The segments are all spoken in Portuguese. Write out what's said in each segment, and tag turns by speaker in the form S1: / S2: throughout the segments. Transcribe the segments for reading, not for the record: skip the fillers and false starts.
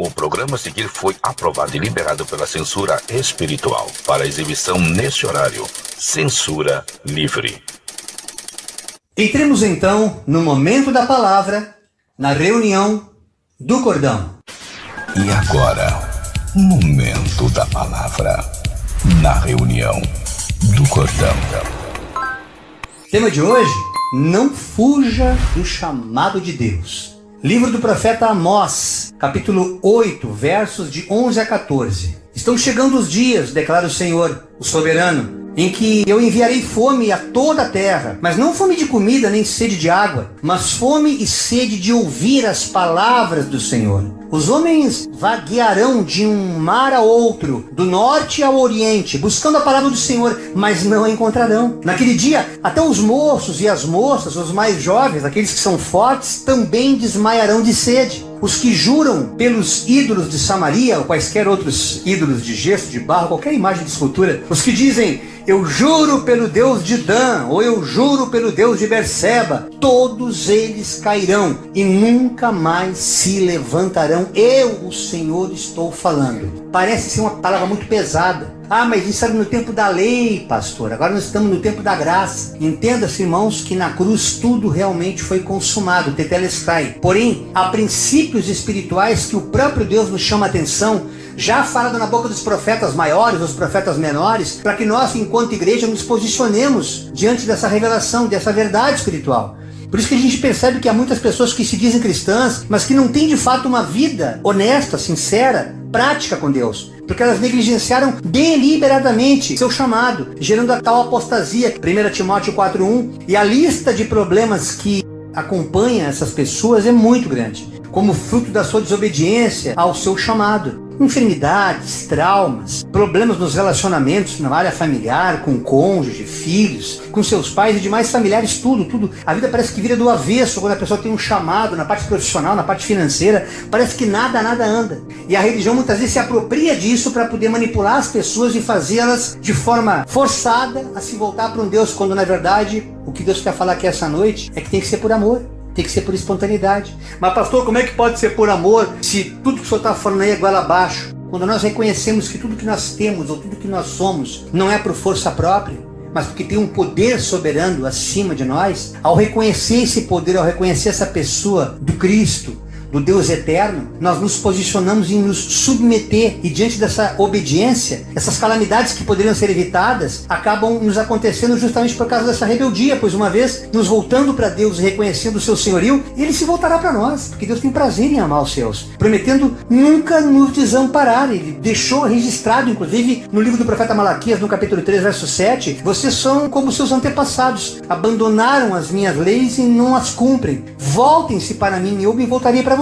S1: O programa a seguir foi aprovado e liberado pela censura espiritual para exibição neste horário. Censura livre.
S2: Entremos então no momento da palavra, na reunião do cordão.
S1: E agora, momento da palavra, na reunião do cordão.
S2: Tema de hoje: não fuja do chamado de Deus. Livro do profeta Amós, capítulo 8, versos de 11 a 14. Estão chegando os dias, declara o Senhor, o soberano, em que eu enviarei fome a toda a terra, mas não fome de comida nem sede de água, mas fome e sede de ouvir as palavras do Senhor. Os homens vaguearão de um mar a outro, do norte ao oriente, buscando a palavra do Senhor, mas não a encontrarão. Naquele dia, até os moços e as moças, os mais jovens, aqueles que são fortes, também desmaiarão de sede. Os que juram pelos ídolos de Samaria, ou quaisquer outros ídolos de gesso, de barro, qualquer imagem de escultura, os que dizem, eu juro pelo Deus de Dan, ou eu juro pelo Deus de Berseba, todos eles cairão e nunca mais se levantarão. Eu, o Senhor, estou falando. Parece ser uma palavra muito pesada. Ah, mas isso era no tempo da lei, pastor. Agora nós estamos no tempo da graça. Entenda-se, irmãos, que na cruz tudo realmente foi consumado, tetelestai. Porém, há princípios espirituais que o próprio Deus nos chama a atenção, já falado na boca dos profetas maiores, dos profetas menores, para que nós, enquanto igreja, nos posicionemos diante dessa revelação, dessa verdade espiritual. Por isso que a gente percebe que há muitas pessoas que se dizem cristãs, mas que não têm de fato uma vida honesta, sincera, prática com Deus. Porque elas negligenciaram deliberadamente seu chamado, gerando a tal apostasia, 1 Timóteo 4:1. E a lista de problemas que acompanha essas pessoas é muito grande, como fruto da sua desobediência ao seu chamado. Enfermidades, traumas, problemas nos relacionamentos na área familiar, com cônjuge, filhos, com seus pais e demais familiares, tudo. A vida parece que vira do avesso quando a pessoa tem um chamado na parte profissional, na parte financeira, parece que nada anda. E a religião muitas vezes se apropria disso para poder manipular as pessoas e fazê-las de forma forçada a se voltar para um Deus, quando na verdade o que Deus quer falar aqui essa noite é que tem que ser por amor. Tem que ser por espontaneidade. Mas pastor, como é que pode ser por amor se tudo que o senhor está falando aí é goela abaixo? Quando nós reconhecemos que tudo que nós temos ou tudo que nós somos não é por força própria, mas porque tem um poder soberano acima de nós, ao reconhecer esse poder, ao reconhecer essa pessoa do Cristo, do Deus eterno, nós nos posicionamos em nos submeter, e diante dessa obediência, essas calamidades que poderiam ser evitadas acabam nos acontecendo justamente por causa dessa rebeldia, pois uma vez nos voltando para Deus e reconhecendo o seu senhorio, Ele se voltará para nós, porque Deus tem prazer em amar os seus, prometendo nunca nos desamparar. Ele deixou registrado, inclusive, no livro do profeta Malaquias, no capítulo 3, verso 7, vocês são como seus antepassados, abandonaram as minhas leis e não as cumprem. Voltem-se para mim e eu me voltarei para vocês.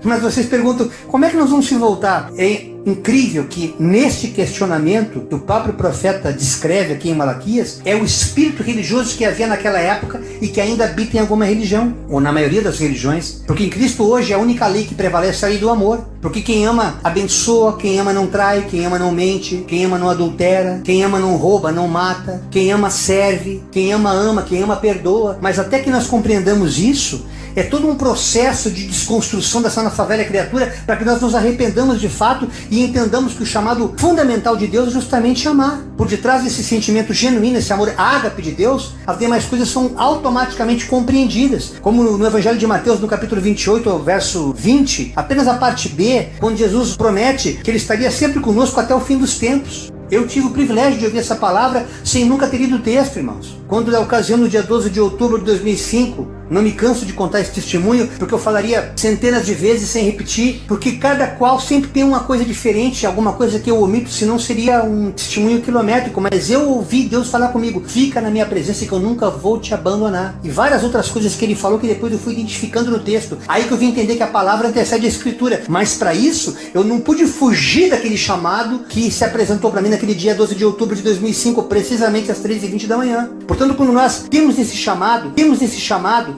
S2: Mas vocês perguntam, como é que nós vamos se voltar? É incrível que neste questionamento que o próprio profeta descreve aqui em Malaquias, é o espírito religioso que havia naquela época e que ainda habita em alguma religião, ou na maioria das religiões. Porque em Cristo hoje a única lei que prevalece é a lei do amor. Porque quem ama abençoa, quem ama não trai, quem ama não mente, quem ama não adultera, quem ama não rouba, não mata, quem ama serve, quem ama, quem ama perdoa. Mas até que nós compreendamos isso, é todo um processo de desconstrução dessa nossa velha criatura, para que nós nos arrependamos de fato e entendamos que o chamado fundamental de Deus é justamente amar. Por detrás desse sentimento genuíno, esse amor ágape de Deus, as demais coisas são automaticamente compreendidas. Como no Evangelho de Mateus, no capítulo 28, verso 20, apenas a parte B, quando Jesus promete que Ele estaria sempre conosco até o fim dos tempos. Eu tive o privilégio de ouvir essa palavra sem nunca ter lido o texto, irmãos. Quando da ocasião, no dia 12 de outubro de 2005, não me canso de contar esse testemunho, porque eu falaria centenas de vezes sem repetir, porque cada qual sempre tem uma coisa diferente, alguma coisa que eu omito, senão seria um testemunho quilométrico. Mas eu ouvi Deus falar comigo, fica na minha presença que eu nunca vou te abandonar. E várias outras coisas que Ele falou que depois eu fui identificando no texto. Aí que eu vim entender que a palavra antecede a Escritura. Mas para isso, eu não pude fugir daquele chamado que se apresentou para mim naquele dia 12 de outubro de 2005, precisamente às 3h20 da manhã. Portanto, quando nós temos esse chamado,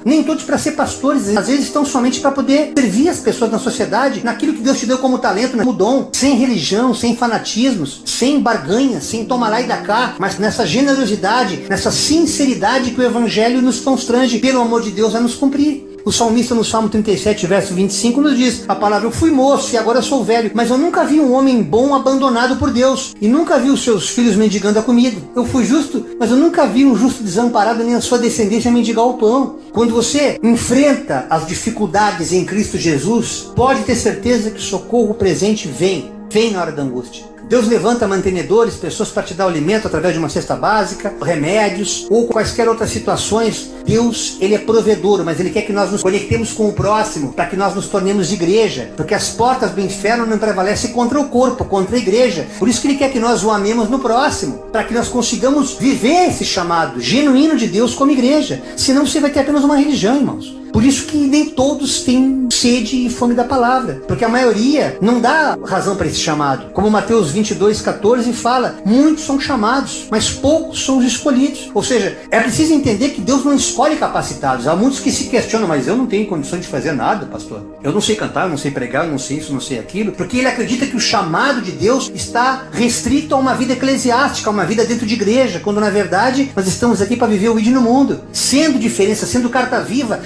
S2: nem todos para ser pastores, às vezes estão somente para poder servir as pessoas na sociedade, naquilo que Deus te deu como talento, como dom, sem religião, sem fanatismos, sem barganha, sem toma lá e dá cá, mas nessa generosidade, nessa sinceridade que o Evangelho nos constrange, pelo amor de Deus, a nos cumprir. O salmista no Salmo 37, verso 25, nos diz a palavra: eu fui moço e agora sou velho, mas eu nunca vi um homem bom abandonado por Deus, e nunca vi os seus filhos mendigando a comida. Eu fui justo, mas eu nunca vi um justo desamparado, nem a sua descendência mendigar o pão. Quando você enfrenta as dificuldades em Cristo Jesus, pode ter certeza que o socorro presente vem na hora da angústia. Deus levanta mantenedores, pessoas para te dar o alimento através de uma cesta básica, remédios ou quaisquer outras situações. Deus, Ele é provedor, mas Ele quer que nós nos conectemos com o próximo, para que nós nos tornemos igreja, porque as portas do inferno não prevalecem contra o corpo, contra a igreja. Por isso que Ele quer que nós o amemos no próximo, para que nós consigamos viver esse chamado genuíno de Deus como igreja. Senão você vai ter apenas uma religião, irmãos. Por isso que nem todos têm sede e fome da palavra, porque a maioria não dá razão para esse chamado. Como Mateus 22:14 fala, muitos são chamados, mas poucos são os escolhidos. Ou seja, é preciso entender que Deus não escolhe capacitados. Há muitos que se questionam: mas eu não tenho condições de fazer nada, pastor. Eu não sei cantar, eu não sei pregar, eu não sei isso, eu não sei aquilo. Porque ele acredita que o chamado de Deus está restrito a uma vida eclesiástica, a uma vida dentro de igreja, quando na verdade nós estamos aqui para viver o ID no mundo, sendo diferença, sendo carta viva,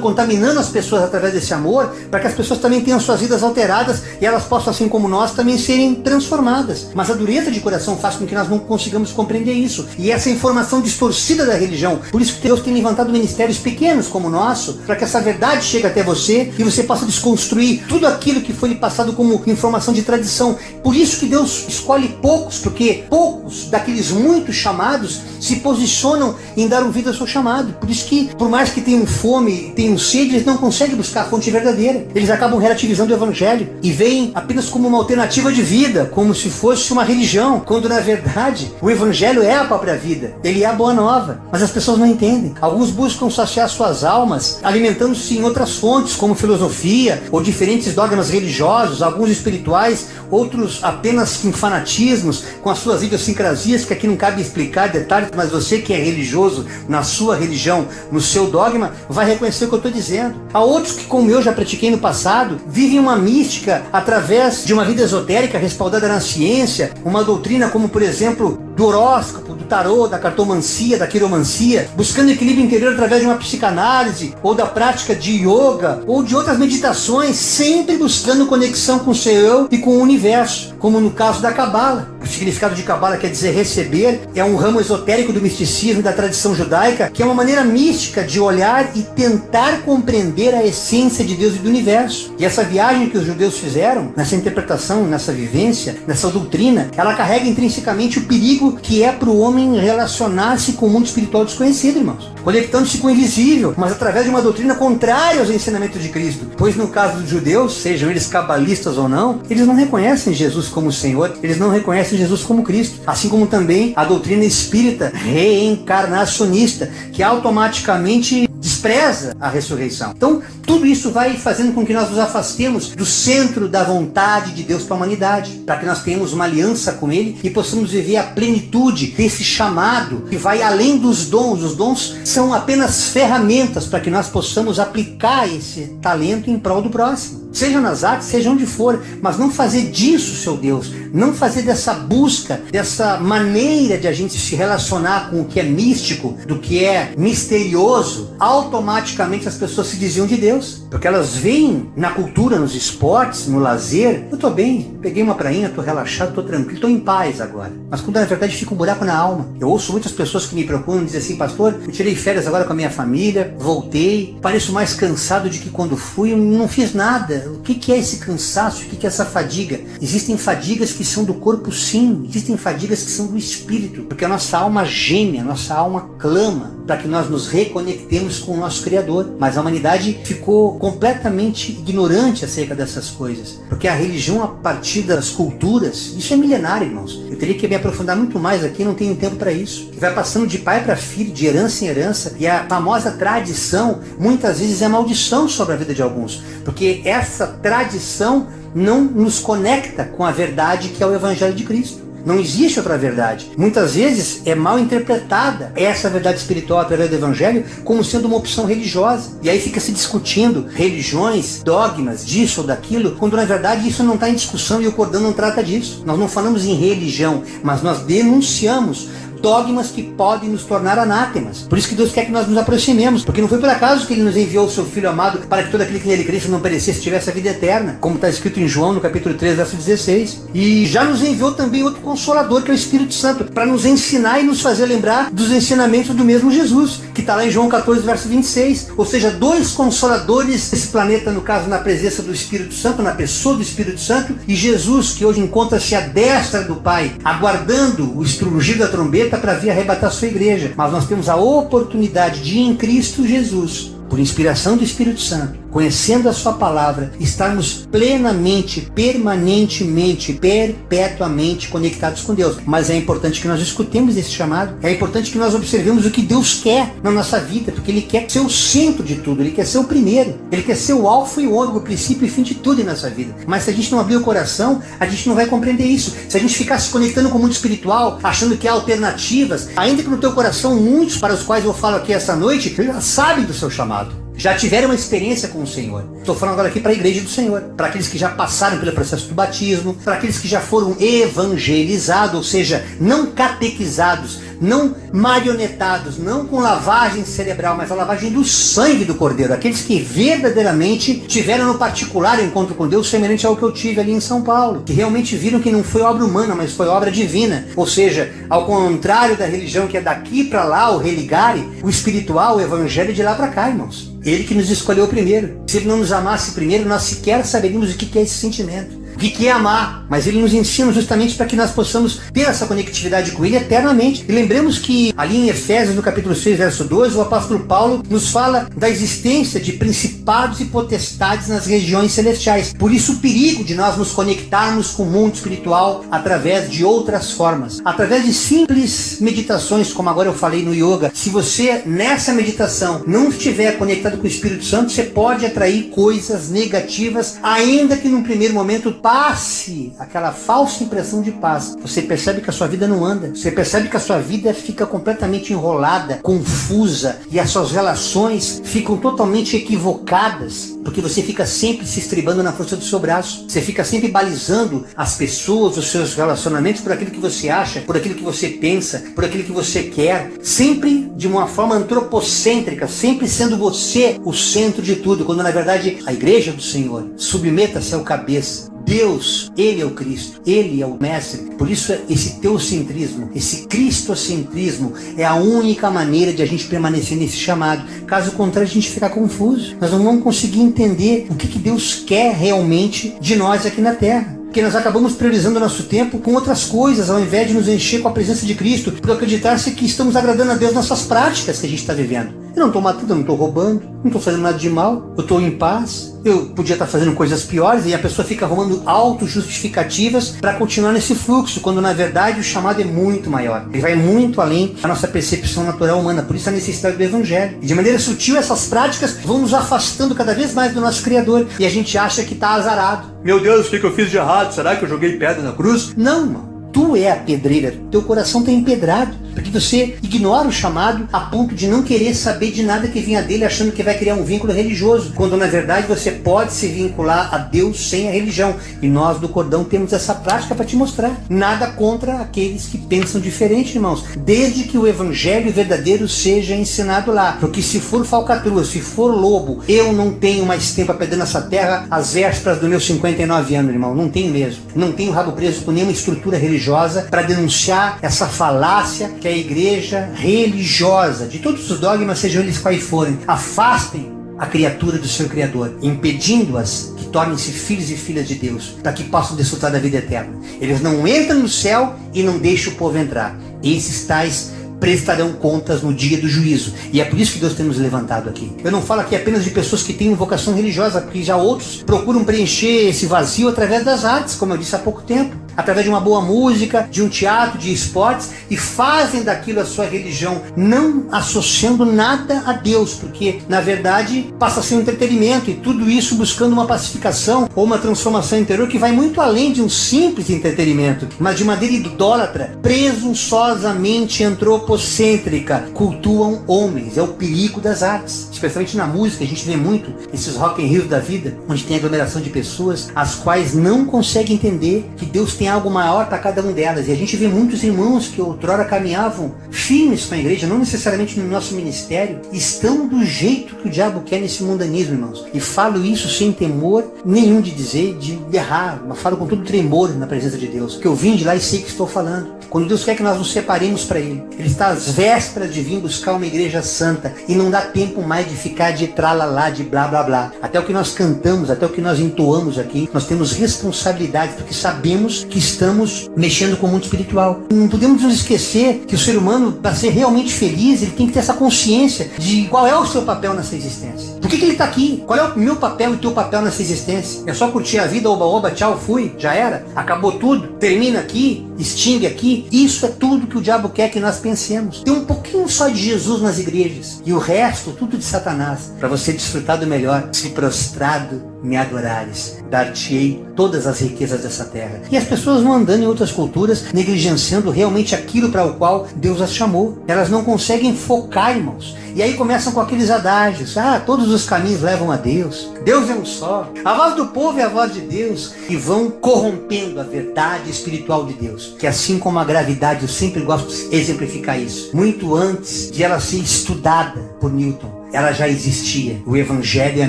S2: contaminando as pessoas através desse amor, para que as pessoas também tenham suas vidas alteradas e elas possam, assim como nós, também serem transformadas. Mas a dureza de coração faz com que nós não consigamos compreender isso. E essa informação distorcida da religião. Por isso que Deus tem levantado ministérios pequenos como o nosso, para que essa verdade chegue até você e você possa desconstruir tudo aquilo que foi lhe passado como informação de tradição. Por isso que Deus escolhe poucos, porque poucos daqueles muitos chamados se posicionam em dar ouvido ao seu chamado. Por isso que, por mais que tenham fome, tenham sede, eles não conseguem buscar a fonte verdadeira. Eles acabam relativizando o evangelho e veem apenas como uma alternativa de vida, como se fosse uma religião, quando na verdade o evangelho é a própria vida, ele é a boa nova. Mas as pessoas não entendem. Alguns buscam saciar suas almas alimentando-se em outras fontes, como filosofia ou diferentes dogmas religiosos, alguns espirituais, outros apenas em fanatismos, com as suas idiosincrasias que aqui não cabe explicar detalhes, mas você que é religioso na sua religião, no seu dogma, vai reconhecer o que eu estou dizendo. Há outros que, como eu já pratiquei no passado, vivem uma mística através de uma vida esotérica respaldada na ciência, uma doutrina como, por exemplo, do horóscopo, do tarô, da cartomancia, da quiromancia, buscando equilíbrio interior através de uma psicanálise, ou da prática de yoga, ou de outras meditações, sempre buscando conexão com o seu eu e com o universo, como no caso da Cabala. O significado de Cabala quer dizer receber, é um ramo esotérico do misticismo e da tradição judaica, que é uma maneira mística de olhar e tentar compreender a essência de Deus e do universo. E essa viagem que os judeus fizeram, nessa interpretação, nessa vivência, nessa doutrina, ela carrega intrinsecamente o perigo que é para o homem relacionar-se com o mundo espiritual desconhecido, irmãos, conectando-se com o invisível, mas através de uma doutrina contrária aos ensinamentos de Cristo. Pois no caso dos judeus, sejam eles cabalistas ou não, eles não reconhecem Jesus como Senhor, eles não reconhecem Jesus como Cristo, assim como também a doutrina espírita reencarnacionista, que automaticamente despreza a ressurreição. Então, tudo isso vai fazendo com que nós nos afastemos do centro da vontade de Deus para a humanidade, para que nós tenhamos uma aliança com Ele e possamos viver a plenitude desse chamado que vai além dos dons. Os dons são apenas ferramentas para que nós possamos aplicar esse talento em prol do próximo. Seja nas artes, seja onde for, mas não fazer disso seu Deus, não fazer dessa busca, dessa maneira de a gente se relacionar com o que é místico, do que é misterioso, automaticamente as pessoas se desviam de Deus, porque elas veem na cultura, nos esportes, no lazer: eu tô bem, peguei uma prainha, tô relaxado, tô tranquilo, tô em paz agora. Mas quando na verdade fica um buraco na alma. Eu ouço muitas pessoas que me procuram e dizem assim: pastor, eu tirei férias agora com a minha família, voltei, pareço mais cansado de que quando fui, eu não fiz nada. O que é esse cansaço? O que é essa fadiga? Existem fadigas que são do corpo, sim. Existem fadigas que são do espírito, porque a nossa alma geme, a nossa alma clama para que nós nos reconectemos com o nosso Criador. Mas a humanidade ficou completamente ignorante acerca dessas coisas, porque a religião, a partir das culturas, isso é milenário, irmãos. Eu teria que me aprofundar muito mais aqui, não tenho tempo para isso. Que vai passando de pai para filho, de herança em herança, e a famosa tradição muitas vezes é maldição sobre a vida de alguns, porque essa tradição não nos conecta com a verdade que é o Evangelho de Cristo. Não existe outra verdade. Muitas vezes é mal interpretada essa verdade espiritual através do Evangelho como sendo uma opção religiosa. E aí fica se discutindo religiões, dogmas, disso ou daquilo, quando na verdade isso não está em discussão e o Cordão não trata disso. Nós não falamos em religião, mas nós denunciamos dogmas que podem nos tornar anátemas. Por isso que Deus quer que nós nos aproximemos, porque não foi por acaso que Ele nos enviou o seu Filho amado para que todo aquele que nele cresça não perecesse, tivesse a vida eterna, como está escrito em João, no capítulo 3, verso 16. E já nos enviou também outro Consolador, que é o Espírito Santo, para nos ensinar e nos fazer lembrar dos ensinamentos do mesmo Jesus, que está lá em João 14, verso 26. Ou seja, dois Consoladores desse planeta, no caso, na presença do Espírito Santo, na pessoa do Espírito Santo, e Jesus, que hoje encontra-se à destra do Pai, aguardando o estrugir da trombeta para vir arrebatar a sua igreja. Mas nós temos a oportunidade de, em Cristo Jesus, por inspiração do Espírito Santo, conhecendo a sua palavra, estarmos plenamente, permanentemente, perpetuamente conectados com Deus. Mas é importante que nós escutemos esse chamado, é importante que nós observemos o que Deus quer na nossa vida, porque Ele quer ser o centro de tudo, Ele quer ser o primeiro, Ele quer ser o alfa e o ômega, o princípio e fim de tudo em nossa vida. Mas se a gente não abrir o coração, a gente não vai compreender isso. Se a gente ficar se conectando com o mundo espiritual, achando que há alternativas, ainda que no teu coração muitos para os quais eu falo aqui essa noite, já sabem do seu chamado, já tiveram uma experiência com o Senhor. Estou falando agora aqui para a igreja do Senhor, para aqueles que já passaram pelo processo do batismo, para aqueles que já foram evangelizados, ou seja, não catequizados, não marionetados, não com lavagem cerebral, mas a lavagem do sangue do Cordeiro, aqueles que verdadeiramente tiveram no particular encontro com Deus, semelhante ao que eu tive ali em São Paulo, que realmente viram que não foi obra humana, mas foi obra divina. Ou seja, ao contrário da religião que é daqui para lá, o religare, o espiritual, o evangelho é de lá para cá, irmãos. Ele que nos escolheu primeiro. Se Ele não nos amasse primeiro, nós sequer saberíamos o que é esse sentimento, o que é amar. Mas Ele nos ensina justamente para que nós possamos ter essa conectividade com Ele eternamente. E lembremos que ali em Efésios, no capítulo 6, verso 12, o apóstolo Paulo nos fala da existência de principados e potestades nas regiões celestiais. Por isso o perigo de nós nos conectarmos com o mundo espiritual através de outras formas, através de simples meditações, como agora eu falei no yoga. Se você nessa meditação não estiver conectado com o Espírito Santo, você pode atrair coisas negativas, ainda que num primeiro momento passe aquela falsa impressão de paz. Você percebe que a sua vida não anda, você percebe que a sua vida fica completamente enrolada, confusa, e as suas relações ficam totalmente equivocadas, porque você fica sempre se estribando na força do seu braço, você fica sempre balizando as pessoas, os seus relacionamentos por aquilo que você acha, por aquilo que você pensa, por aquilo que você quer, sempre de uma forma antropocêntrica, sempre sendo você o centro de tudo, quando na verdade a igreja do Senhor submeta-se ao cabeça. Deus, Ele é o Cristo, Ele é o Mestre. Por isso esse teocentrismo, esse cristocentrismo é a única maneira de a gente permanecer nesse chamado. Caso contrário, a gente fica confuso. Nós não vamos conseguir entender o que Deus quer realmente de nós aqui na Terra. Porque nós acabamos priorizando o nosso tempo com outras coisas, ao invés de nos encher com a presença de Cristo, por acreditar-se que estamos agradando a Deus nessas práticas que a gente está vivendo. Eu não estou matando, eu não estou roubando, não estou fazendo nada de mal, eu estou em paz, eu podia estar fazendo coisas piores, e a pessoa fica arrumando auto-justificativas para continuar nesse fluxo, quando na verdade o chamado é muito maior. Ele vai muito além da nossa percepção natural humana, por isso a necessidade do Evangelho. E de maneira sutil essas práticas vão nos afastando cada vez mais do nosso Criador, e a gente acha que está azarado. Meu Deus, o que eu fiz de errado? Será que eu joguei pedra na cruz? Não, mano. Tu é a pedreira, teu coração está empedrado, porque você ignora o chamado a ponto de não querer saber de nada que vinha dele, achando que vai criar um vínculo religioso, quando na verdade você pode se vincular a Deus sem a religião. E nós do Cordão temos essa prática para te mostrar. Nada contra aqueles que pensam diferente, irmãos, desde que o evangelho verdadeiro seja ensinado lá. Porque se for falcatrua, se for lobo, eu não tenho mais tempo a perder nessa terra às vésperas dos meus 59 anos, irmão. Não tenho mesmo. Não tenho rabo preso com nenhuma estrutura religiosa para denunciar essa falácia que a igreja religiosa, de todos os dogmas, sejam eles quais forem, afastem a criatura do seu Criador, impedindo-as que tornem-se filhos e filhas de Deus, para que possam desfrutar da vida eterna. Eles não entram no céu e não deixam o povo entrar. Esses tais prestarão contas no dia do juízo. E é por isso que Deus tem nos levantado aqui. Eu não falo aqui apenas de pessoas que têm vocação religiosa, porque já outros procuram preencher esse vazio através das artes, como eu disse há pouco tempo, através de uma boa música, de um teatro, de esportes, e fazem daquilo a sua religião, não associando nada a Deus, porque na verdade passa a ser um entretenimento, e tudo isso buscando uma pacificação ou uma transformação interior que vai muito além de um simples entretenimento, mas de maneira idólatra, presunçosamente antropocêntrica, cultuam homens. É o perigo das artes, especialmente na música. A gente vê muito esses Rock in Rio da vida, onde tem aglomeração de pessoas as quais não conseguem entender que Deus tem tem algo maior para cada um delas. E a gente vê muitos irmãos que outrora caminhavam firmes com a igreja, não necessariamente no nosso ministério, estão do jeito que o diabo quer nesse mundanismo, irmãos. E falo isso sem temor nenhum de dizer, de errar, mas falo com todo tremor na presença de Deus, que eu vim de lá e sei que estou falando. Quando Deus quer que nós nos separemos para Ele, Ele está às vésperas de vir buscar uma igreja santa e não dá tempo mais de ficar de tralalá, de blá blá blá. Até o que nós cantamos, até o que nós entoamos aqui, nós temos responsabilidade porque sabemos que estamos mexendo com o mundo espiritual. Não podemos nos esquecer que o ser humano, para ser realmente feliz, ele tem que ter essa consciência de qual é o seu papel nessa existência. Por que ele está aqui? Qual é o meu papel e o teu papel nessa existência? É só curtir a vida, oba-oba, tchau, fui, já era? Acabou tudo? Termina aqui? Extingue aqui? Isso é tudo que o diabo quer que nós pensemos. Tem um pouquinho só de Jesus nas igrejas e o resto tudo de Satanás. Para você desfrutar do melhor, se prostrado me adorares, dar-te-ei todas as riquezas dessa terra. E as pessoas vão andando em outras culturas, negligenciando realmente aquilo para o qual Deus as chamou. Elas não conseguem focar, irmãos. E aí começam com aqueles adágios. Todos os caminhos levam a Deus. Deus é um só. A voz do povo é a voz de Deus. E vão corrompendo a verdade espiritual de Deus. Que assim como a gravidade, eu sempre gosto de exemplificar isso. Muito antes de ela ser estudada por Newton, ela já existia. O Evangelho é a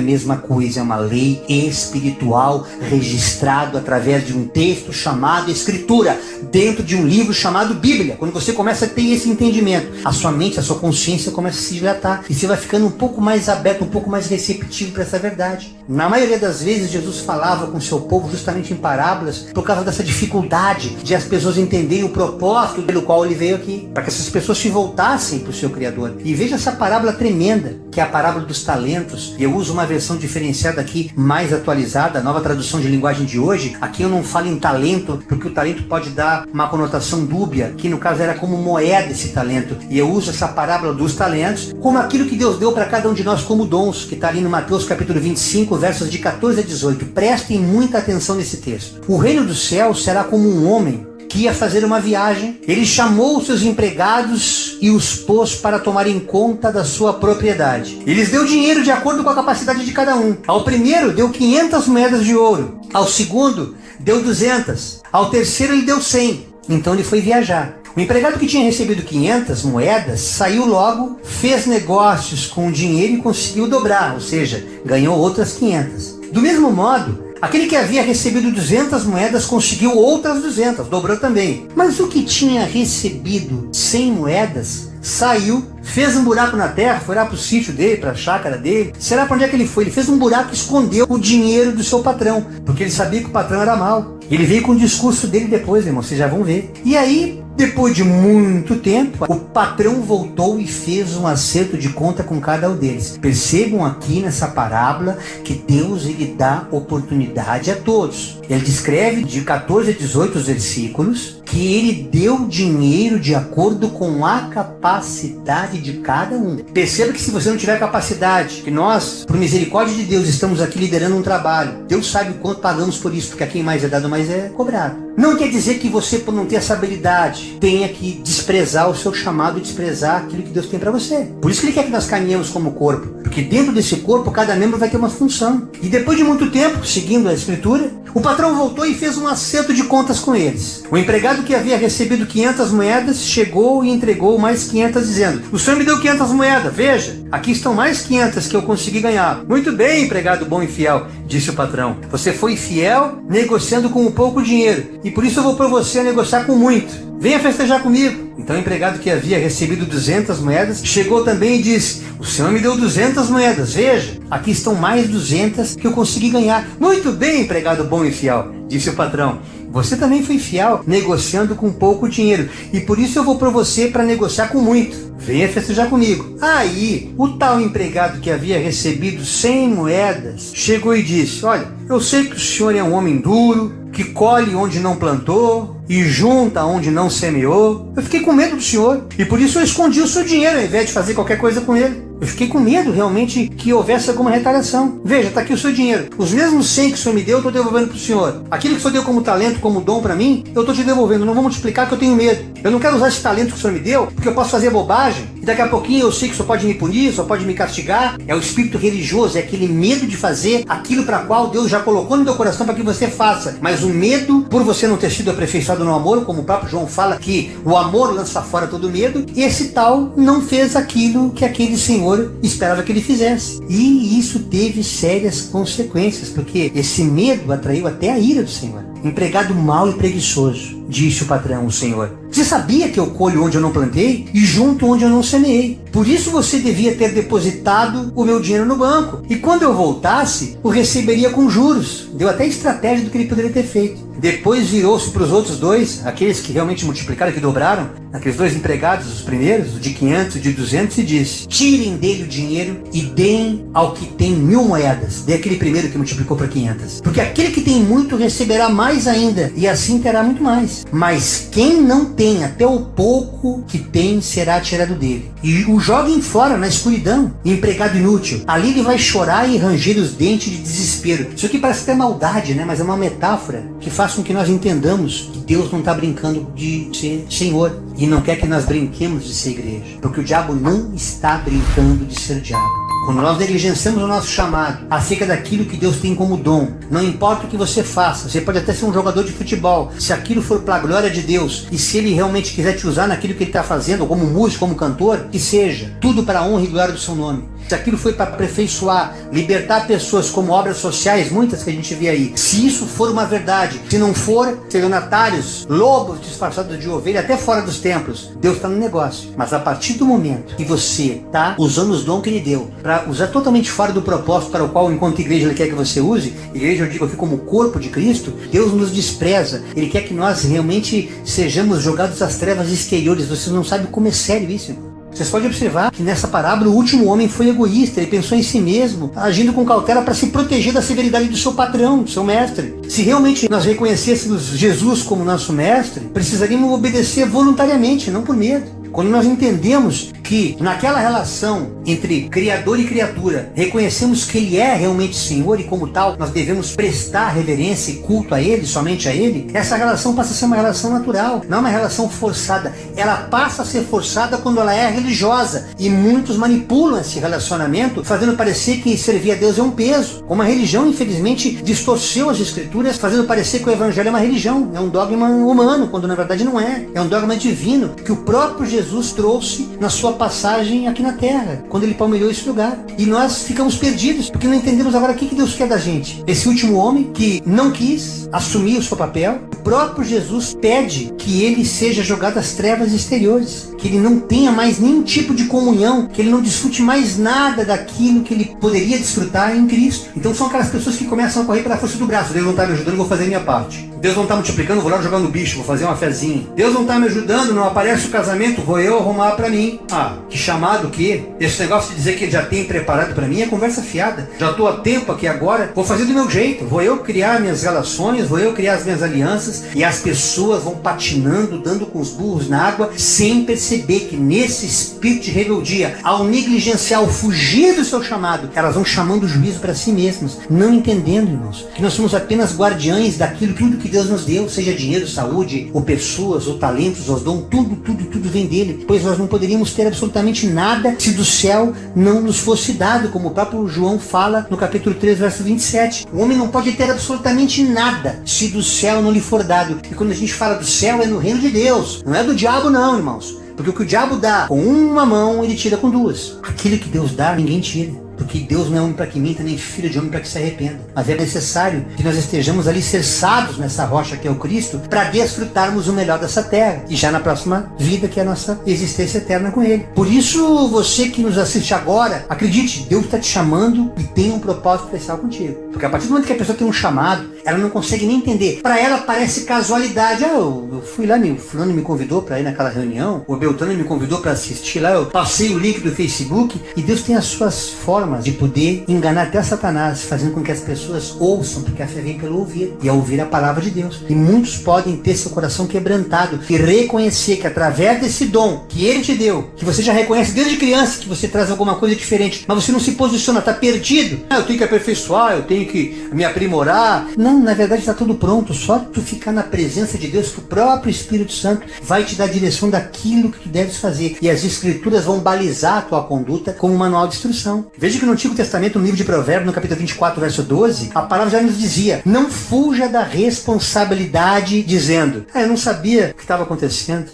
S2: mesma coisa, é uma lei espiritual registrado através de um texto chamado Escritura, dentro de um livro chamado Bíblia. Quando você começa a ter esse entendimento, a sua mente, a sua consciência começa a se dilatar e você vai ficando um pouco mais aberto, um pouco mais receptivo para essa verdade. Na maioria das vezes, Jesus falava com o seu povo justamente em parábolas por causa dessa dificuldade de as pessoas entenderem o propósito pelo qual ele veio aqui, para que essas pessoas se voltassem para o seu Criador. E veja essa parábola tremenda, que é a parábola dos talentos. Eu uso uma versão diferenciada aqui, mais atualizada, a nova tradução de linguagem de hoje. Aqui eu não falo em talento, porque o talento pode dar uma conotação dúbia, que no caso era como moeda esse talento. E eu uso essa parábola dos talentos como aquilo que Deus deu para cada um de nós como dons, que está ali no Mateus capítulo 25, versos de 14 a 18. Prestem muita atenção nesse texto. O reino do céu será como um homem que ia fazer uma viagem. Ele chamou os seus empregados e os pôs para tomarem conta da sua propriedade. Ele lhes deu dinheiro de acordo com a capacidade de cada um. Ao primeiro deu 500 moedas de ouro. Ao segundo deu 200. Ao terceiro ele deu 100. Então ele foi viajar. O empregado que tinha recebido 500 moedas saiu logo, fez negócios com o dinheiro e conseguiu dobrar, ou seja, ganhou outras 500. Do mesmo modo, aquele que havia recebido 200 moedas conseguiu outras 200, dobrou também. Mas o que tinha recebido 100 moedas saiu, fez um buraco na terra, foi lá para o sítio dele, para a chácara dele. Será para onde é que ele foi? Ele fez um buraco e escondeu o dinheiro do seu patrão, porque ele sabia que o patrão era mau. Ele veio com o discurso dele depois, irmão, vocês já vão ver. E aí, depois de muito tempo, o patrão voltou e fez um acerto de conta com cada um deles. Percebam aqui nessa parábola que Deus ele dá oportunidade a todos. Ele descreve de 14 a 18 versículos que ele deu dinheiro de acordo com a capacidade de cada um. Perceba que se você não tiver capacidade, que nós, por misericórdia de Deus, estamos aqui liderando um trabalho. Deus sabe o quanto pagamos por isso, porque a quem mais é dado, mais é cobrado. Não quer dizer que você, por não ter essa habilidade, tenha que desprezar o seu chamado e desprezar aquilo que Deus tem para você. Por isso que Ele quer que nós caminhemos como corpo. Porque dentro desse corpo, cada membro vai ter uma função. E depois de muito tempo, seguindo a Escritura, o patrão voltou e fez um acerto de contas com eles. O empregado que havia recebido 500 moedas chegou e entregou mais 500, dizendo: o senhor me deu 500 moedas, veja, aqui estão mais 500 que eu consegui ganhar. Muito bem, empregado bom e fiel, disse o patrão. Você foi fiel negociando com um pouco dinheiro, e por isso eu vou por você a negociar com muito. Venha festejar comigo. Então o empregado que havia recebido 200 moedas chegou também e disse: o senhor me deu 200 moedas, veja, aqui estão mais 200 que eu consegui ganhar. Muito bem, empregado bom e fiel, disse o patrão. Você também foi fiel, negociando com pouco dinheiro, e por isso eu vou por você para negociar com muito. Venha festejar comigo. Aí, o tal empregado que havia recebido 100 moedas chegou e disse: olha, eu sei que o senhor é um homem duro, que colhe onde não plantou e junta onde não semeou. Eu fiquei com medo do senhor e por isso eu escondi o seu dinheiro ao invés de fazer qualquer coisa com ele. Eu fiquei com medo realmente que houvesse alguma retaliação. Veja, está aqui o seu dinheiro. Os mesmos 100 que o senhor me deu, eu estou devolvendo para o senhor. Aquilo que o senhor deu como talento, como dom para mim, eu estou te devolvendo. Não vou multiplicar que eu tenho medo. Eu não quero usar esse talento que o Senhor me deu, porque eu posso fazer bobagem. E daqui a pouquinho eu sei que o Senhor pode me punir, o Senhor pode me castigar. É o espírito religioso, é aquele medo de fazer aquilo para qual Deus já colocou no teu coração para que você faça. Mas o medo, por você não ter sido aperfeiçoado no amor, como o próprio João fala que o amor lança fora todo medo, e esse tal não fez aquilo que aquele senhor esperava que ele fizesse. E isso teve sérias consequências, porque esse medo atraiu até a ira do Senhor. Empregado mau e preguiçoso, disse o patrão, o Senhor. Você sabia que eu colho onde eu não plantei e junto onde eu não semeei? Por isso você devia ter depositado o meu dinheiro no banco. E quando eu voltasse, o receberia com juros. Deu até estratégia do que ele poderia ter feito. Depois virou-se para os outros dois, aqueles que realmente multiplicaram, que dobraram, aqueles dois empregados, os primeiros, o de 500 e de 200, e disse: tirem dele o dinheiro e deem ao que tem 1000 moedas. Dê aquele primeiro que multiplicou para 500. Porque aquele que tem muito receberá mais ainda, e assim terá muito mais. Mas quem não tem, até o pouco que tem será tirado dele. E o joguem fora na escuridão, empregado inútil. Ali ele vai chorar e ranger os dentes de desespero. Isso aqui parece até maldade, né? Mas é uma metáfora que faz com que nós entendamos que Deus não está brincando de ser Senhor e não quer que nós brinquemos de ser igreja, porque o diabo não está brincando de ser diabo. Quando nós negligenciamos o nosso chamado acerca daquilo que Deus tem como dom, não importa o que você faça, você pode até ser um jogador de futebol, se aquilo for para a glória de Deus e se Ele realmente quiser te usar naquilo que Ele está fazendo, como músico, como cantor, que seja, tudo para a honra e glória do seu nome. Se aquilo foi para aperfeiçoar, libertar pessoas como obras sociais, muitas que a gente vê aí, se isso for uma verdade, se não for, estelionatários, lobos disfarçados de ovelha, até fora dos templos, Deus está no negócio. Mas a partir do momento que você está usando os dons que Ele deu, para usar totalmente fora do propósito para o qual, enquanto igreja, Ele quer que você use, igreja eu digo aqui como corpo de Cristo, Deus nos despreza. Ele quer que nós realmente sejamos jogados às trevas exteriores. Vocês não sabem como é sério isso, irmão. Vocês podem observar que nessa parábola o último homem foi egoísta, ele pensou em si mesmo, agindo com cautela para se proteger da severidade do seu patrão, do seu mestre. Se realmente nós reconhecêssemos Jesus como nosso mestre, precisaríamos obedecer voluntariamente, não por medo. Quando nós entendemos que naquela relação entre Criador e criatura, reconhecemos que Ele é realmente Senhor e como tal, nós devemos prestar reverência e culto a Ele, somente a Ele, essa relação passa a ser uma relação natural, não uma relação forçada. Ela passa a ser forçada quando ela é religiosa, e muitos manipulam esse relacionamento, fazendo parecer que servir a Deus é um peso. Como a religião, infelizmente, distorceu as Escrituras, fazendo parecer que o Evangelho é uma religião, é um dogma humano, quando na verdade não é. É um dogma divino, que o próprio Jesus trouxe na sua passagem aqui na terra, quando ele palmilhou esse lugar. E nós ficamos perdidos, porque não entendemos agora o que Deus quer da gente. Esse último homem que não quis assumir o seu papel, o próprio Jesus pede que ele seja jogado às trevas exteriores, que ele não tenha mais nenhum tipo de comunhão, que ele não desfrute mais nada daquilo que ele poderia desfrutar em Cristo. Então são aquelas pessoas que começam a correr pela força do braço. Deus não está me ajudando, eu vou fazer a minha parte. Deus não está multiplicando, vou lá jogar no bicho, vou fazer uma fezinha. Deus não está me ajudando, não aparece o casamento, vou eu arrumar para mim. Ah, que chamado o quê? Esse negócio de dizer que ele já tem preparado para mim é conversa fiada. Já estou a tempo aqui agora, vou fazer do meu jeito. Vou eu criar minhas relações, vou eu criar as minhas alianças, e as pessoas vão patinando, dando com os burros na água, sem perceber que nesse espírito de rebeldia, ao negligenciar, ao fugir do seu chamado, elas vão chamando o juízo para si mesmas, não entendendo, irmãos, que nós somos apenas guardiães daquilo, tudo que Deus nos deu, seja dinheiro, saúde, ou pessoas, ou talentos, ou dons, tudo vem dele, pois nós não poderíamos ter absolutamente nada se do céu não nos fosse dado, como o próprio João fala no capítulo 3, verso 27. O homem não pode ter absolutamente nada se do céu não lhe for dado. E quando a gente fala do céu, é no reino de Deus, não é do diabo não, irmãos. Porque o que o diabo dá com uma mão, ele tira com duas. Aquilo que Deus dá, ninguém tira. Porque Deus não é homem para que minta, nem filho de homem para que se arrependa. Mas é necessário que nós estejamos alicerçados nessa rocha que é o Cristo, para desfrutarmos o melhor dessa terra. E já na próxima vida, que é a nossa existência eterna com Ele. Por isso, você que nos assiste agora, acredite, Deus está te chamando e tem um propósito especial contigo. Porque a partir do momento que a pessoa tem um chamado, ela não consegue nem entender. Para ela parece casualidade. Ah, eu fui lá, o fulano me convidou para ir naquela reunião, o Beltrano me convidou para assistir lá, eu passei o link do Facebook, e Deus tem as suas formas, formas de poder enganar até Satanás, fazendo com que as pessoas ouçam, porque a fé vem pelo ouvir, e ao ouvir a palavra de Deus. E muitos podem ter seu coração quebrantado e reconhecer que através desse dom que Ele te deu, que você já reconhece desde criança que você traz alguma coisa diferente, mas você não se posiciona, está perdido. Eu tenho que aperfeiçoar, eu tenho que me aprimorar. Não, na verdade está tudo pronto, só tu ficar na presença de Deus, que o próprio Espírito Santo vai te dar a direção daquilo que tu deves fazer. E as Escrituras vão balizar a tua conduta como um manual de instrução. Veja que no Antigo Testamento, no livro de Provérbios, no capítulo 24, verso 12, a palavra já nos dizia: não fuja da responsabilidade dizendo: eu não sabia o que estava acontecendo.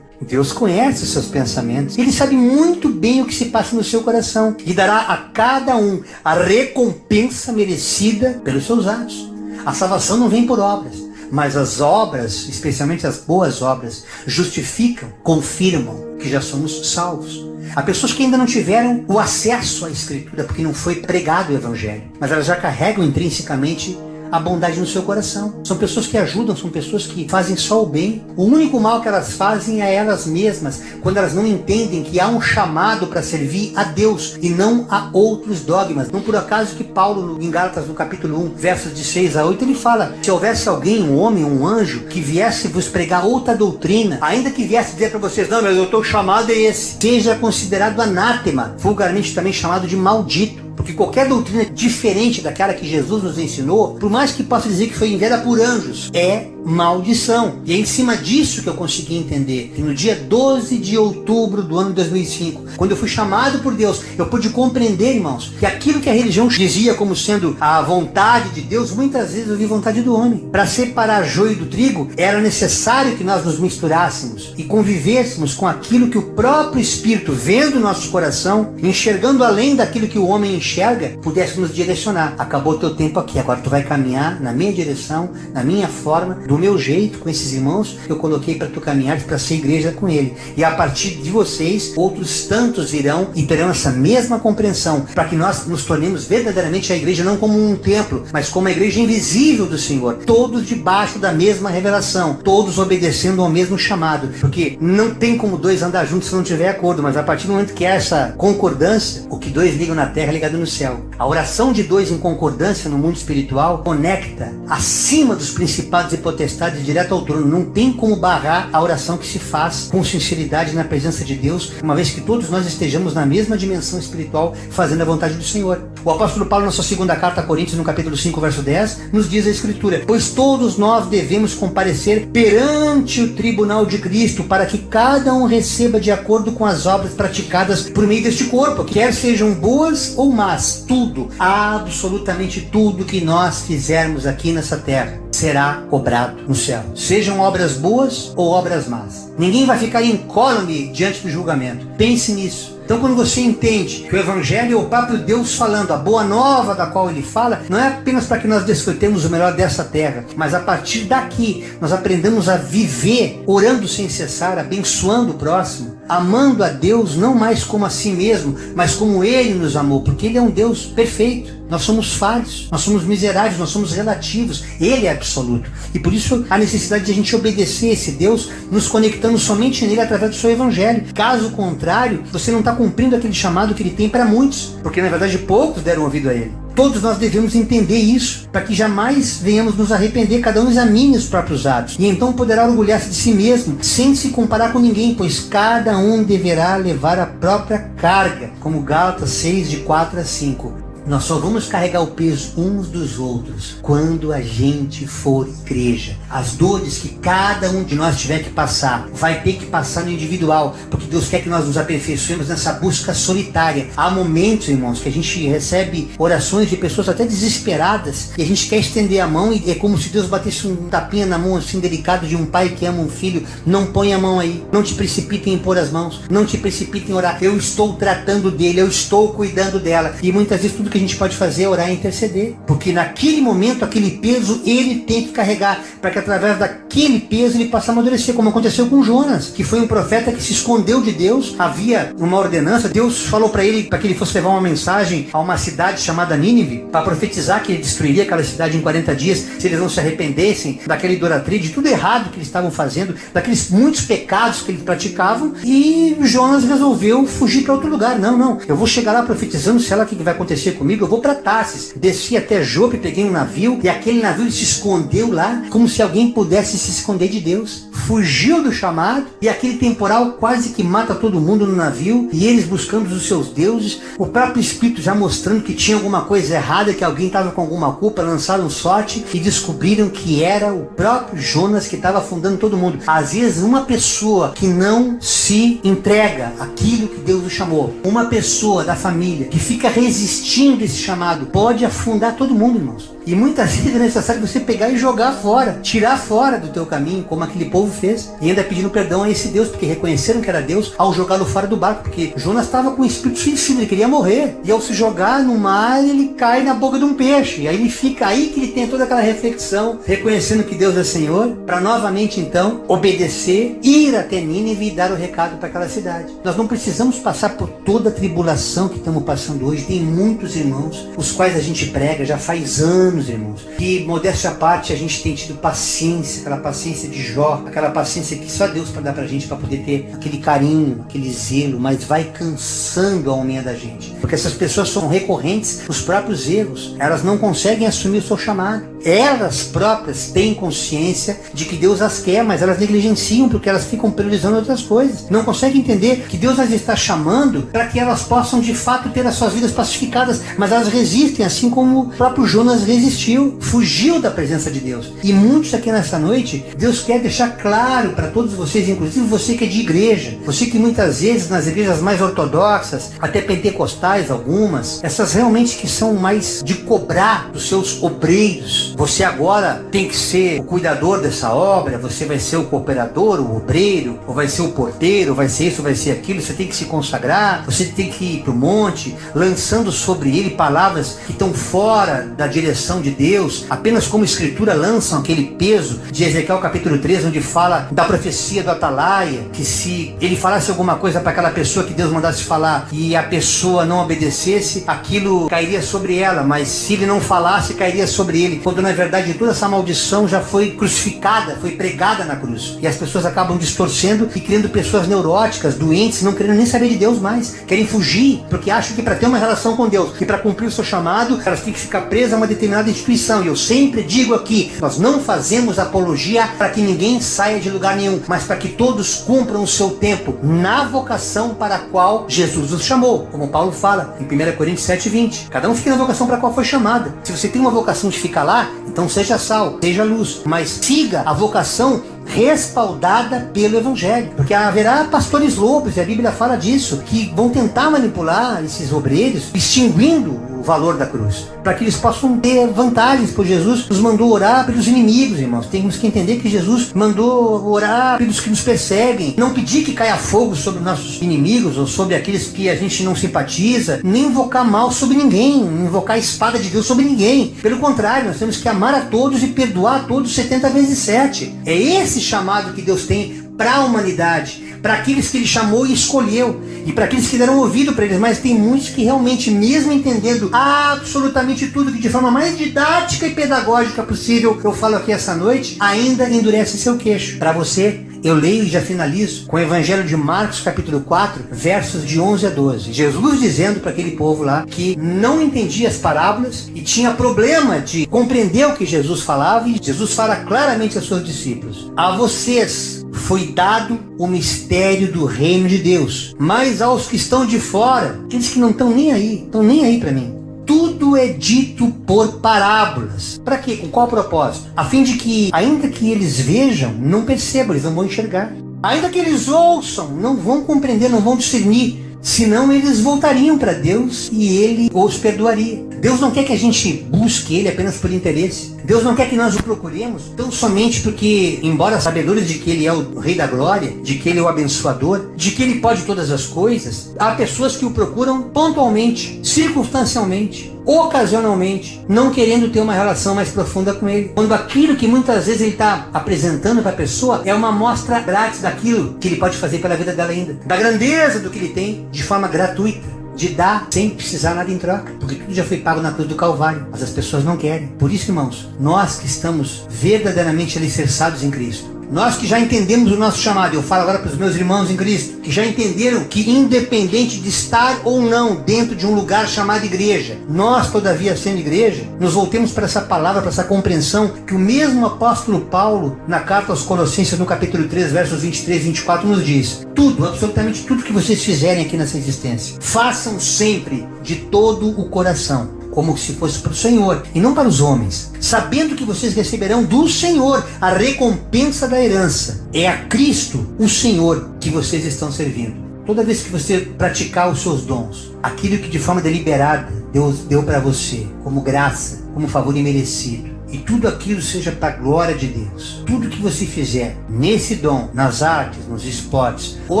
S2: Deus conhece os seus pensamentos. Ele sabe muito bem o que se passa no seu coração e dará a cada um a recompensa merecida pelos seus atos. A salvação não vem por obras, mas as obras, especialmente as boas obras, justificam, confirmam que já somos salvos. Há pessoas que ainda não tiveram o acesso à Escritura porque não foi pregado o Evangelho, mas elas já carregam intrinsecamente a bondade no seu coração. São pessoas que ajudam, são pessoas que fazem só o bem. O único mal que elas fazem é elas mesmas, quando elas não entendem que há um chamado para servir a Deus e não a outros dogmas. Não por acaso que Paulo, em Gálatas, no capítulo 1, versos de 6 a 8, ele fala: se houvesse alguém, um homem, um anjo, que viesse vos pregar outra doutrina, ainda que viesse dizer para vocês: não, mas eu estou chamado é esse, seja considerado anátema, vulgarmente também chamado de maldito. Porque qualquer doutrina diferente daquela que Jesus nos ensinou, por mais que possa dizer que foi enviada por anjos, é maldição. E é em cima disso que eu consegui entender que no dia 12 de outubro do ano 2005, quando eu fui chamado por Deus, eu pude compreender, irmãos, que aquilo que a religião dizia como sendo a vontade de Deus, muitas vezes eu vi vontade do homem. Para separar joio do trigo, era necessário que nós nos misturássemos e convivêssemos com aquilo que o próprio Espírito, vendo nosso coração, enxergando além daquilo que o homem enxerga, pudesse nos direcionar. Acabou o teu tempo aqui, agora tu vai caminhar na minha direção, na minha forma, do meu jeito, com esses irmãos eu coloquei para tu caminhar, para ser igreja com ele. E a partir de vocês, outros tantos virão e terão essa mesma compreensão, para que nós nos tornemos verdadeiramente a igreja, não como um templo, mas como a igreja invisível do Senhor, todos debaixo da mesma revelação, todos obedecendo ao mesmo chamado, porque não tem como dois andar juntos se não tiver acordo, mas a partir do momento que há essa concordância, o que dois ligam na terra é ligado no céu. A oração de dois em concordância no mundo espiritual conecta acima dos principados e potestades direto ao trono. Não tem como barrar a oração que se faz com sinceridade na presença de Deus, uma vez que todos nós estejamos na mesma dimensão espiritual, fazendo a vontade do Senhor. O apóstolo Paulo, na sua segunda carta a Coríntios, no capítulo 5, verso 10, nos diz a Escritura: pois todos nós devemos comparecer perante o tribunal de Cristo, para que cada um receba de acordo com as obras praticadas por meio deste corpo, quer sejam boas ou más. Tudo, absolutamente tudo que nós fizermos aqui nessa terra será cobrado no céu, sejam obras boas ou obras más. Ninguém vai ficar incólume diante do julgamento. Pense nisso. Então, quando você entende que o Evangelho é o próprio Deus falando, a boa nova da qual Ele fala, não é apenas para que nós desfrutemos o melhor dessa terra, mas a partir daqui nós aprendemos a viver orando sem cessar, abençoando o próximo, amando a Deus não mais como a si mesmo, mas como Ele nos amou, porque Ele é um Deus perfeito. Nós somos falhos, nós somos miseráveis, nós somos relativos. Ele é absoluto. E por isso a necessidade de a gente obedecer esse Deus, nos conectando somente nele através do seu Evangelho. Caso contrário, você não está cumprindo aquele chamado que Ele tem para muitos, porque na verdade poucos deram ouvido a Ele. Todos nós devemos entender isso, para que jamais venhamos nos arrepender, cada um examine os próprios atos, e então poderá orgulhar-se de si mesmo, sem se comparar com ninguém, pois cada um deverá levar a própria carga, como Gálatas 6, de 4 a 5. Nós só vamos carregar o peso uns dos outros quando a gente for igreja. As dores que cada um de nós tiver que passar, vai ter que passar no individual, porque Deus quer que nós nos aperfeiçoemos nessa busca solitária. Há momentos, irmãos, que a gente recebe orações de pessoas até desesperadas, e a gente quer estender a mão, e é como se Deus batesse um tapinha na mão assim delicado de um pai que ama um filho. Não põe a mão aí, não te precipite em pôr as mãos, não te precipite em orar. Eu estou tratando dele, eu estou cuidando dela. E muitas vezes tudo que que a gente pode fazer é orar e interceder, porque naquele momento, aquele peso ele tem que carregar, para que através daquele peso ele possa amadurecer, como aconteceu com Jonas, que foi um profeta que se escondeu de Deus. Havia uma ordenança, Deus falou para ele, para que ele fosse levar uma mensagem a uma cidade chamada Nínive, para profetizar que ele destruiria aquela cidade em 40 dias, se eles não se arrependessem daquela idolatria, de tudo errado que eles estavam fazendo, daqueles muitos pecados que eles praticavam. E Jonas resolveu fugir para outro lugar. Não, eu vou chegar lá profetizando, sei lá o que vai acontecer comigo, eu vou para Tarsis. Desci até Jope, peguei um navio, e aquele navio ele se escondeu lá, como se alguém pudesse se esconder de Deus. Fugiu do chamado, e aquele temporal quase que mata todo mundo no navio, e eles buscando os seus deuses, o próprio Espírito já mostrando que tinha alguma coisa errada, que alguém estava com alguma culpa, lançaram um sorte e descobriram que era o próprio Jonas que estava afundando todo mundo. Às vezes uma pessoa que não se entrega àquilo que Deus o chamou, uma pessoa da família que fica resistindo a esse chamado, pode afundar todo mundo, irmãos. E muitas vezes é necessário você pegar e jogar fora, tirar fora do teu caminho, como aquele povo fez, e ainda pedindo perdão a esse Deus, porque reconheceram que era Deus ao jogá-lo fora do barco, porque Jonas estava com o espírito suicida, ele queria morrer, e ao se jogar no mar, ele cai na boca de um peixe, e aí ele fica aí que ele tem toda aquela reflexão, reconhecendo que Deus é Senhor, para novamente então obedecer, ir até Nínive e dar o recado para aquela cidade. Nós não precisamos passar por toda a tribulação que estamos passando hoje. Tem muitos irmãos, os quais a gente prega já faz anos, irmãos, que modéstia à parte a gente tem tido paciência, aquela paciência de Jó, aquela paciência que só Deus para dar pra gente, para poder ter aquele carinho, aquele zelo, mas vai cansando a alminha da gente, porque essas pessoas são recorrentes nos próprios erros, elas não conseguem assumir o seu chamado, elas próprias têm consciência de que Deus as quer, mas elas negligenciam porque elas ficam priorizando outras coisas, não conseguem entender que Deus as está chamando para que elas possam de fato ter as suas vidas pacificadas, mas elas resistem, assim como o próprio Jonas resistiu, fugiu da presença de Deus. E muitos aqui nessa noite, Deus quer deixar claro para todos vocês, inclusive você que é de igreja, você que muitas vezes nas igrejas mais ortodoxas, até pentecostais algumas, essas realmente que são mais de cobrar dos seus obreiros, você agora tem que ser o cuidador dessa obra, você vai ser o cooperador, o obreiro, ou vai ser o porteiro, vai ser isso, vai ser aquilo, você tem que se consagrar, você tem que ir para o monte, lançando sobre ele palavras que estão fora da direção de Deus, apenas como escritura lançam aquele peso de Ezequiel capítulo 3, onde fala da profecia do Atalaia, que se ele falasse alguma coisa para aquela pessoa que Deus mandasse falar e a pessoa não obedecesse, aquilo cairia sobre ela, mas se ele não falasse, cairia sobre ele, quando na verdade toda essa maldição já foi crucificada, foi pregada na cruz. E as pessoas acabam distorcendo e criando pessoas neuróticas, doentes, não querendo nem saber de Deus mais, querem fugir, porque acham que para ter uma relação com Deus e para cumprir o seu chamado, elas têm que ficar presas a uma determinada instituição. E eu sempre digo aqui, nós não fazemos apologia para que ninguém saia de lugar nenhum, mas para que todos cumpram o seu tempo na vocação para a qual Jesus os chamou, como Paulo fala em 1 Coríntios 7:20. Cada um fica na vocação para a qual foi chamado. Se você tem uma vocação de ficar lá, então seja sal, seja luz, mas siga a vocação respaldada pelo Evangelho, porque haverá pastores lobos, e a Bíblia fala disso, que vão tentar manipular esses obreiros, extinguindo o valor da cruz, para que eles possam ter vantagens, pois Jesus nos mandou orar pelos inimigos, irmãos. Temos que entender que Jesus mandou orar pelos que nos perseguem, não pedir que caia fogo sobre nossos inimigos, ou sobre aqueles que a gente não simpatiza, nem invocar mal sobre ninguém, invocar a espada de Deus sobre ninguém. Pelo contrário, nós temos que amar a todos e perdoar a todos 70 vezes 7. É esse chamado que Deus tem para a humanidade, para aqueles que Ele chamou e escolheu, e para aqueles que deram ouvido para eles. Mas tem muitos que realmente, mesmo entendendo absolutamente tudo, que de forma mais didática e pedagógica possível eu falo aqui essa noite, ainda endurece seu queixo. Para você, eu leio e já finalizo com o Evangelho de Marcos capítulo 4, versos de 11 a 12. Jesus dizendo para aquele povo lá que não entendia as parábolas e tinha problema de compreender o que Jesus falava, e Jesus fala claramente aos seus discípulos: a vocês foi dado o mistério do reino de Deus, mas aos que estão de fora, aqueles que não estão nem aí para mim, tudo é dito por parábolas. Para quê? Com qual propósito? A fim de que, ainda que eles vejam, não percebam, eles não vão enxergar. Ainda que eles ouçam, não vão compreender, não vão discernir. senão eles voltariam para Deus e Ele os perdoaria. Deus não quer que a gente busque Ele apenas por interesse. Deus não quer que nós o procuremos tão somente porque, embora sabedores de que Ele é o Rei da Glória, de que Ele é o abençoador, de que Ele pode todas as coisas, há pessoas que o procuram pontualmente, circunstancialmente, ocasionalmente, não querendo ter uma relação mais profunda com Ele. Quando aquilo que muitas vezes Ele está apresentando para a pessoa é uma amostra grátis daquilo que Ele pode fazer pela vida dela ainda, da grandeza do que Ele tem, de forma gratuita, de dar sem precisar nada em troca, porque tudo já foi pago na cruz do Calvário, mas as pessoas não querem. Por isso, irmãos, nós que estamos verdadeiramente alicerçados em Cristo, nós que já entendemos o nosso chamado, eu falo agora para os meus irmãos em Cristo, que já entenderam que independente de estar ou não dentro de um lugar chamado igreja, nós, todavia, sendo igreja, nos voltemos para essa palavra, para essa compreensão que o mesmo apóstolo Paulo, na carta aos Colossenses, no capítulo 3, versos 23 e 24, nos diz: tudo, absolutamente tudo que vocês fizerem aqui nessa existência, façam sempre de todo o coração, como se fosse para o Senhor e não para os homens, sabendo que vocês receberão do Senhor a recompensa da herança. É a Cristo, o Senhor, que vocês estão servindo. Toda vez que você praticar os seus dons, aquilo que de forma deliberada Deus deu para você, como graça, como favor imerecido, e tudo aquilo seja para a glória de Deus. Tudo que você fizer nesse dom, nas artes, nos esportes, ou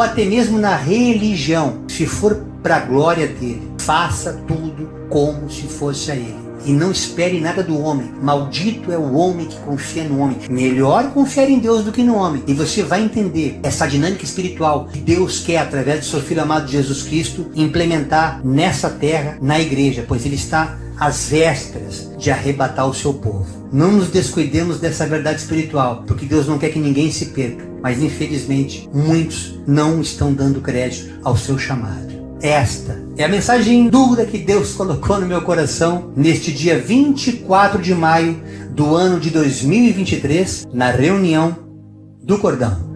S2: até mesmo na religião, se for para a glória dele, faça tudo como se fosse a Ele. E não espere nada do homem. Maldito é o homem que confia no homem. Melhor confiar em Deus do que no homem. E você vai entender essa dinâmica espiritual que Deus quer, através do seu Filho amado Jesus Cristo, implementar nessa terra, na igreja, pois Ele está às vésperas de arrebatar o seu povo. Não nos descuidemos dessa verdade espiritual, porque Deus não quer que ninguém se perca. Mas infelizmente, muitos não estão dando crédito ao seu chamado. Esta é a mensagem dura que Deus colocou no meu coração neste dia 24 de maio do ano de 2023, na reunião do Cordão.